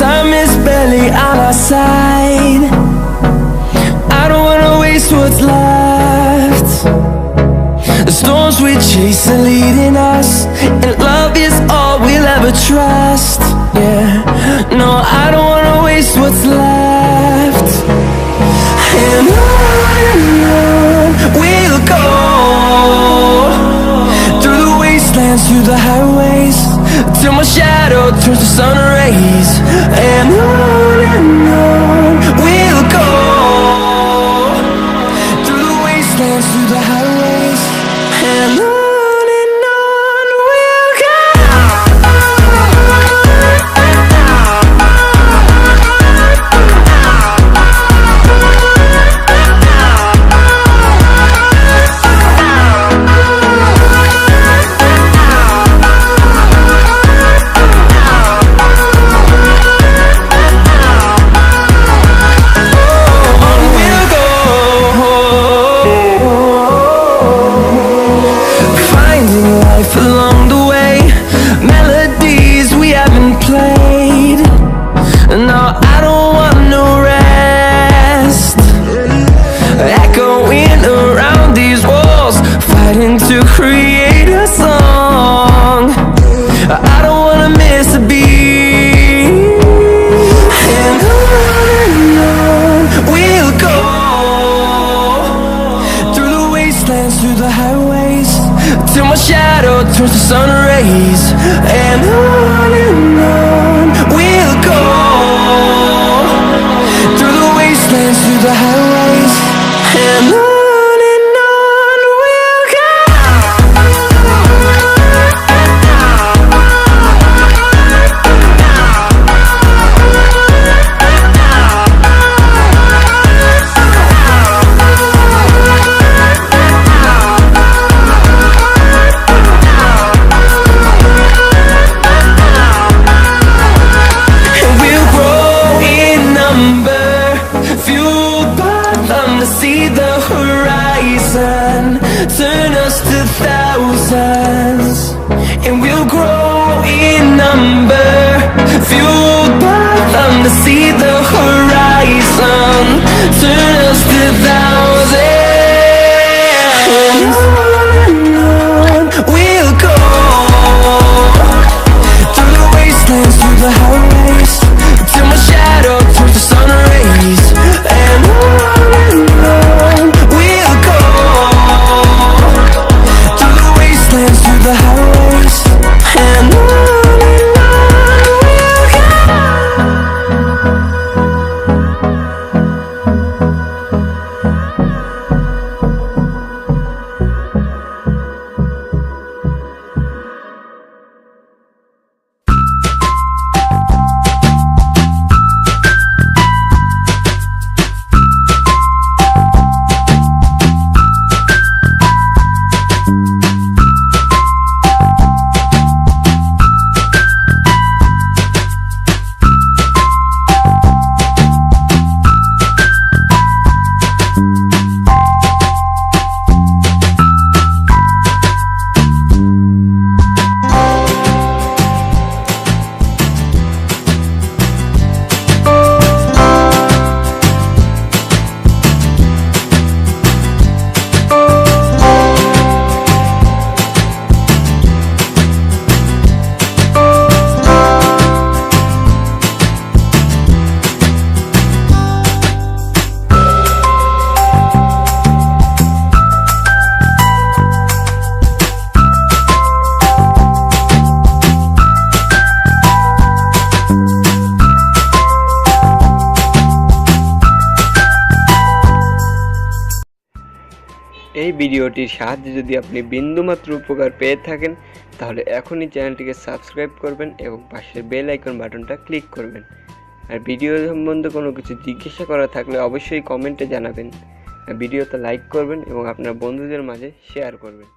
time is barely on our side. I don't wanna waste what's left. The storms we chase are leading us, and love is all we'll ever trust. Yeah, no, I don't wanna waste what's left. And on we'll go, through the wastelands, through the highways, till my shadow turns to sun rays. And on we'll go, through the wastelands, through the highways, and on we'll go. Along the way, melodies we haven't played. No, I don't want no rest. Echoing around these walls, fighting to create a song. I don't wanna miss a beat. And on we'll go, through the wastelands, through the highways, till my shadow turns to sun rays. And on we'll go, through the wastelands, through the highways, and on we'll go. See the horizon, turn us to thousands, and we'll grow in number, fueled by them to see the horizon, turn us to thousands. And on we'll go, through the wastelands, through the highways, till my shadow turns to sun rays. And on we'll go, through the wastelands, through the highways, and on we'll go. এই ভিডিওটির সাহায্যে যদি আপনি বিন্দুমাত্র উপকার পেয়ে থাকেন তাহলে এখনই চ্যানেলটিকে সাবস্ক্রাইব করবেন এবং পাশের বেল আইকন বাটনটা ক্লিক করবেন। আর ভিডিও সম্বন্ধে কোনো কিছু জিজ্ঞাসা করা থাকলে অবশ্যই কমেন্টে জানাবেন। ভিডিওতে লাইক করবেন এবং আপনার বন্ধুদের মাঝে শেয়ার করবেন।